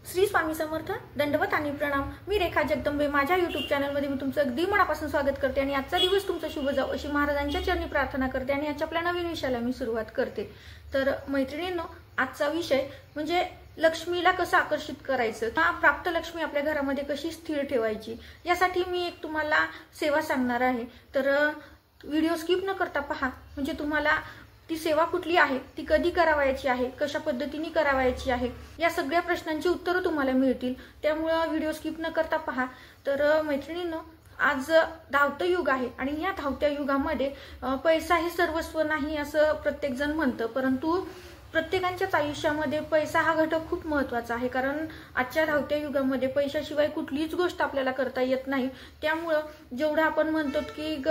श्री स्वामी समर्थ। दंडवत आणि प्रणाम। मी रेखा जगदंबे माझ्या YouTube चॅनलमध्ये मी तुमचं अगदी मनापासून स्वागत करते आणि आजचा दिवस तुमचा शुभ जावो अशी महाराजांच्या चरणी प्रार्थना करते आणि आजच्या आपल्या नवीन विषयाला मी सुरुवात करते। तर मैत्रिणींनो, आजचा विषय म्हणजे लक्ष्मीला कसं आकर्षित करायचं, प्राप्त लक्ष्मी आपल्या घरामध्ये कशी स्थिर ठेवायची, यासाठी मी एक तुम्हाला सेवा सांगणार आहे। तर व्हिडिओ स्किप न करता पहा, म्हणजे तुम्हाला ती सेवा कुठली आहे, ती कधी करावायची आहे, कशा पद्धतीने करावायची आहे, या सगळ्या प्रश्नांची उत्तरं तुम्हाला मिळतील। त्यामुळे व्हिडिओ स्किप न करता पहा। तर मैत्रिणींनो, आज धावतं युग आहे आणि या धावत्या युगामध्ये पैसा हे सर्वस्व नाही असं प्रत्येक जण म्हणतं, परंतु प्रत्येकाच्याच आयुष्यामध्ये पैसा हा घटक खूप महत्त्वाचा आहे। कारण आजच्या धावत्या युगामध्ये पैशाशिवाय कुठलीच गोष्ट आपल्याला करता येत नाही। त्यामुळे जेवढं आपण म्हणतो की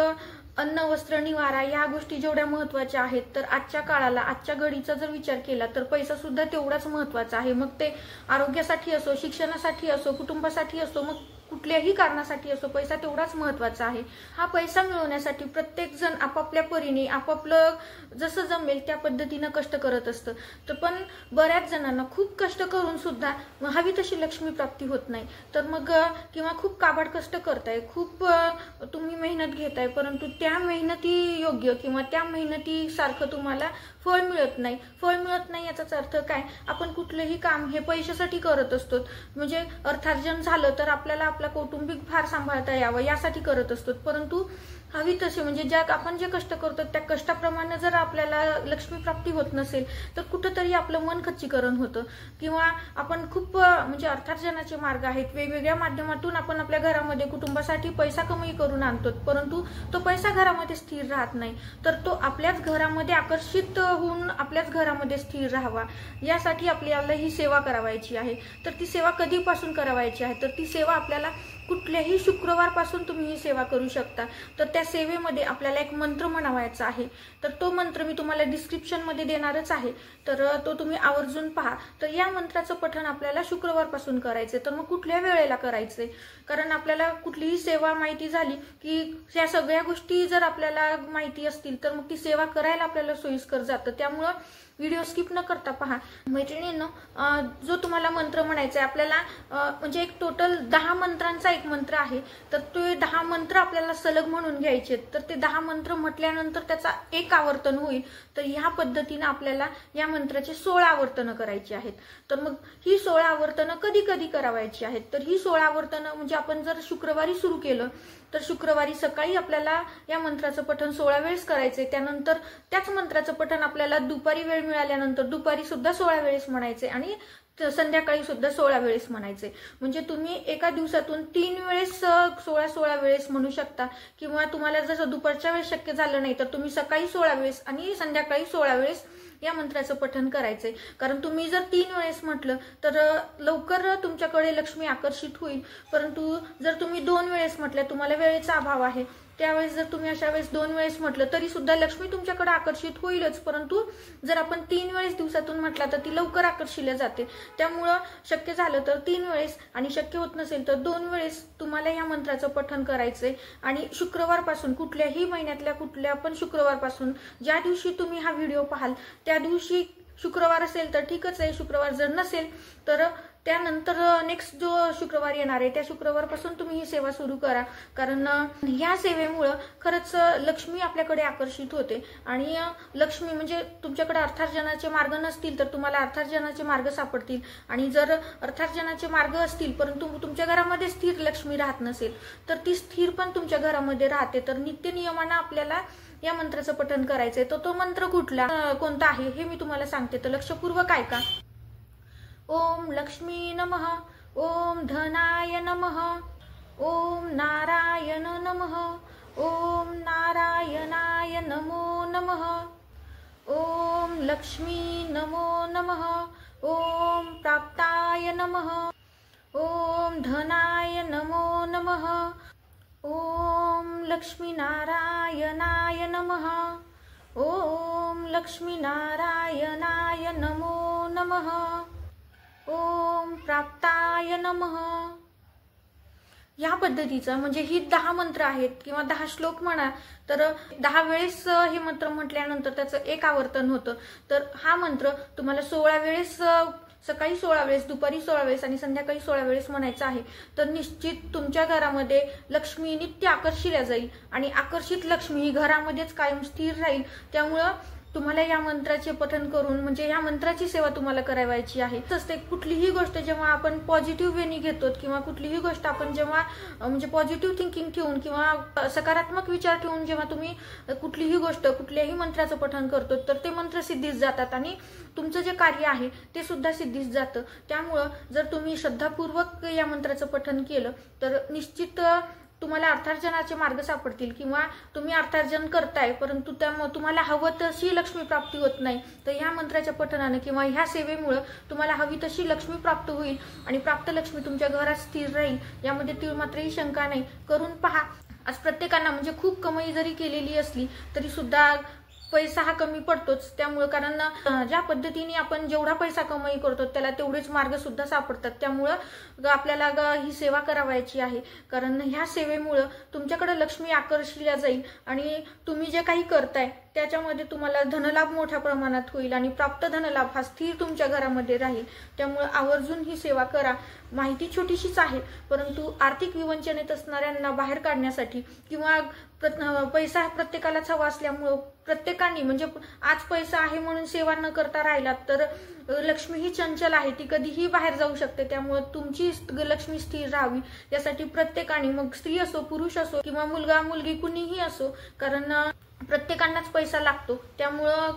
अन्न वस्त्र निवारा या गोष्टी जेवढ्या महत्त्वाच्या आहेत, तर आजच्या काळाला आजच्या घडीचा जर विचार केला तर पैसा सुद्धा तेवढाच महत्त्वाचा आहे। मग ते आरोग्यासाठी असो, शिक्षणासाठी असो, कुटुंबासाठी असो, मग कुठल्याही कारणासाठी असो, पैसा तेवढाच महत्त्वाचा आहे। हा पैसा मिळवण्यासाठी प्रत्येक जण आपापल्या परीने आपापलं जसं जमेल त्या पद्धतीने कष्ट करत असतं। तर पण बऱ्याच जणांना खूप कष्ट करून सुद्धा हवी तशी लक्ष्मी प्राप्ती होत नाही। तर मग किंवा खूप काबाड कष्ट करताय, खूप तुम्ही मेहनत घेताय, परंतु त्या मेहनती योग्य किंवा त्या मेहनती सारखं तुम्हाला फळ मिळत नाही। फळ मिळत नाही याचाच अर्थ काय, आपण कुठलेही काम हे पैशासाठी करत असतो, म्हणजे अर्थार्जन झालं तर आपल्याला आपला कौटुंबिक भार सांभाळता यावं यासाठी करत असतो, परंतु हवी तसे म्हणजे आपण जे कष्ट करतो त्या कष्टाप्रमाणे जर आपल्याला लक्ष्मी प्राप्ती होत नसेल तर कुठेतरी आपलं मन खच्चीकरण होतं। किंवा आपण खूप म्हणजे अर्थार्जनाचे मार्ग आहेत, वेगवेगळ्या माध्यमातून आपण आपल्या घरामध्ये कुटुंबासाठी पैसा कमी करून आणतो, परंतु तो पैसा घरामध्ये स्थिर राहत नाही। तर तो आपल्याच घरामध्ये आकर्षित होऊन आपल्याच घरामध्ये स्थिर राहावा यासाठी आपल्याला ही सेवा करावायची आहे। तर ती सेवा कधीपासून करावायची आहे, तर ती सेवा आपल्याला कुठल्याही शुक्रवारपासून तुम्ही ही सेवा करू शकता। तर त्या सेवेमध्ये आपल्याला एक मंत्र म्हणावायचा आहे, तर तो मंत्र मी तुम्हाला डिस्क्रिप्शन मध्ये देणारच आहे, तर तो तुम्ही आवर्जून पहा। तर या मंत्राचं पठण आपल्याला शुक्रवारपासून करायचे। तर मग कुठल्या वेळेला करायचे, कारण आपल्याला कुठलीही सेवा माहिती झाली की या सगळ्या गोष्टी जर आपल्याला माहिती असतील तर मग ती सेवा करायला आपल्याला सोयीस्कर जातं। त्यामुळे व्हिडिओ स्किप न करता पहा। मैत्रिणींनो, जो तुम्हाला मंत्र म्हणायचा आहे आपल्याला, म्हणजे एक टोटल 10 मंत्रांचा एक मंत्र आहे, तर ते 10 मंत्र आपल्याला सलग म्हणून घ्यायचे। तर ते 10 मंत्र म्हटल्यानंतर त्याचा एक आवर्तन होईल। तर ह्या पद्धतीने आपल्याला या मंत्राचे 16 आवर्तन करायची आहेत। तर मग ही 16 आवर्तन कधी कधी करावायची आहेत, तर ही 16 आवर्तन म्हणजे आपण जर शुक्रवारी सुरू केलं तर शुक्रवारी सकाळी आपल्याला या मंत्राचं पठण 16 वेळेस करायचे। त्यानंतर त्याच मंत्राचं पठण आपल्याला दुपारी वेळ मिळाल्यानंतर दुपारी सुद्धा 16 वेळेस म्हणायचे आणि संध्याकाळी सुद्धा 16 वेळेस म्हणायचे। म्हणजे तुम्ही एका दिवसातून 3 वेळेस 16 वेळेस म्हणू शकता, किंवा तुम्हाला जसं दुपारच्या वेळेस शक्य झालं नाही तर तुम्ही सकाळी 16 वेळेस आणि संध्याकाळी 16 वेळेस या मंत्राचं पठण करायचंय। कारण तुम्ही जर 3 वेळेस म्हटलं तर लवकर तुमच्याकडे लक्ष्मी आकर्षित होईल, परंतु जर तुम्ही 2 वेळेस म्हटलं, तुम्हाला वेळेचा अभाव आहे, त्यावेळेस जर तुम्ही अशा वेळेस 2 वेळेस म्हटलं तरी सुद्धा लक्ष्मी तुमच्याकडे आकर्षित होईलच, परंतु जर आपण 3 वेळेस दिवसातून म्हटलं तर ती लवकर आकर्षिल्या जाते। त्यामुळं शक्य झालं तर 3 वेळेस आणि शक्य होत नसेल तर 2 वेळेस तुम्हाला या मंत्राचं पठण करायचंय। आणि शुक्रवारपासून, कुठल्याही महिन्यातल्या कुठल्या पण शुक्रवारपासून, ज्या दिवशी तुम्ही हा व्हिडिओ पाहाल त्या दिवशी, शुक्रवार असेल तर ठीकच आहे, शुक्रवार जर नसेल तर त्यानंतर नेक्स्ट जो शुक्रवार येणार आहे त्या शुक्रवारपासून तुम्ही ही सेवा सुरू करा। कारण ह्या सेवेमुळे खरंच लक्ष्मी आपल्याकडे आकर्षित होते आणि लक्ष्मी म्हणजे तुमच्याकडे अर्थार्जनाचे मार्ग नसतील तर तुम्हाला अर्थार्जनाचे मार्ग सापडतील, आणि जर अर्थार्जनाचे मार्ग असतील परंतु तुमच्या घरामध्ये स्थिर लक्ष्मी राहत नसेल तर ती स्थिर पण तुमच्या घरामध्ये राहते। तर नित्य नियमानं आपल्याला या मंत्राचं पठण करायचंय। तर तो मंत्र कोणता आहे हे मी तुम्हाला सांगते, तर लक्षपूर्वक ऐका। ओम लक्ष्मी नमः, ओम धनाय नमः, ओम नारायण नमः, ओम नारायणाय नमो नमः, ओम लक्ष्मी नमो नमः, ओम प्राप्ताय नमः, ओम धनाय नमो नमः, ओम लक्ष्मी नारायणाय नमः, ओम लक्ष्मी नारायणाय नमो नमः, ओम प्राप्ताय नमः। या पद्धतीचं म्हणजे ही 10 मंत्र आहेत किंवा 10 श्लोक म्हणा, तर 10 वेळेस हे मंत्र म्हटल्यानंतर त्याचं एक आवर्तन होतं। तर हा मंत्र तुम्हाला 16 वेळेस सकाळी 16 वेळेस, दुपारी 16 वेळेस आणि संध्याकाळी 16 वेळेस म्हणायचं आहे. तर निश्चित तुमच्या घरामध्ये लक्ष्मी नित्य आकर्षिल्या जाईल आणि आकर्षित लक्ष्मी ही घरामध्येच कायम स्थिर राहील. त्यामुळं तुम्हाला या मंत्राचे पठण करून म्हणजे या मंत्राची सेवा तुम्हाला करायची आहे. असते कुठलीही गोष्ट जेव्हा आपण पॉझिटिव्ह वेनी घेतो किंवा कुठलीही गोष्ट आपण जेव्हा म्हणजे पॉझिटिव्ह थिंकिंग ठेवून किंवा सकारात्मक विचार ठेवून जेव्हा तुम्ही कुठलीही गोष्ट कुठल्याही मंत्राचं पठण करतो तर ते मंत्र सिद्धीस जातात आणि तुमचं जे कार्य आहे ते सुद्धा सिद्धीस जातं. त्यामुळं जर तुम्ही श्रद्धापूर्वक या मंत्राचं पठण केलं तर निश्चित तुम्हाला अर्थार्जनाचे मार्ग सापडतील किंवा तुम्ही अर्थार्जन करताय परंतु तुम्हाला हवं तशी लक्ष्मी प्राप्ती होत नाही. तर या मंत्राच्या पठणाने किंवा ह्या सेवेमुळे तुम्हाला हवी तशी लक्ष्मी प्राप्त होईल आणि प्राप्त लक्ष्मी तुमच्या घरात स्थिर राहील. यामध्ये तीळ मात्रही शंका नाही. करून पहा. आज प्रत्येकांना म्हणजे खूप कमाई जरी केलेली असली तरी सुद्धा पैसा हा कमी पडतोच. त्यामुळे कारण ज्या पद्धतीने आपण जेवढा पैसा कमाई करतो त्याला तेवढेच मार्ग सुद्धा सापडतात. त्यामुळं आपल्याला ही सेवा करावायची आहे. कारण ह्या सेवेमुळे तुमच्याकडे लक्ष्मी आकर्षिल्या जाईल आणि तुम्ही जे काही करताय त्याच्यामध्ये तुम्हाला धनलाभ मोठ्या प्रमाणात होईल आणि प्राप्त धनलाभ हा स्थिर तुमच्या घरामध्ये राहील. त्यामुळे आवर्जून ही सेवा करा. माहिती छोटीशीच आहे परंतु आर्थिक विवंचनेत असणाऱ्यांना बाहेर काढण्यासाठी किंवा पैसा प्रत्येकालाच हवा असल्यामुळं प्रत्येकाने म्हणजे आज पैसा आहे म्हणून सेवा न करता राहिलात तर लक्ष्मी ही चंचल आहे, ती कधीही बाहेर जाऊ शकते. त्यामुळे तुमची लक्ष्मी स्थिर राहावी यासाठी प्रत्येकाने मग स्त्री असो पुरुष असो किंवा मुलगा मुलगी कुणीही असो कारण प्रत्येकांनाच पैसा लागतो. त्यामुळं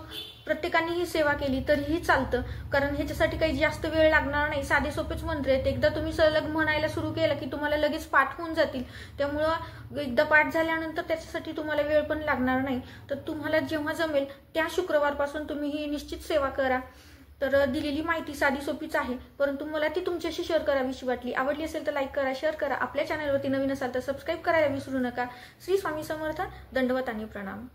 प्रत्येकाने ही सेवा केली तरीही चालतं कारण ह्याच्यासाठी काही जास्त वेळ लागणार नाही. साधे सोपेच मंत्र आहेत. एकदा तुम्ही सलग म्हणायला सुरू केलं की तुम्हाला लगेच पाठ होऊन जातील. त्यामुळं एकदा पाठ झाल्यानंतर त्याच्यासाठी तुम्हाला वेळ पण लागणार नाही. तर तुम्हाला जेव्हा जमेल त्या शुक्रवारपासून तुम्ही ही निश्चित सेवा करा. तर दिलेली माहिती साधी सोपीच आहे परंतु मला ती तुमच्याशी शेअर करावीशी वाटली. आवडली असेल तर लाईक करा, शेअर करा. आपल्या चॅनलवरती नवीन असाल तर सबस्क्राईब करायला विसरू नका. श्री स्वामी समर्थ. दंडवत आणि प्रणाम.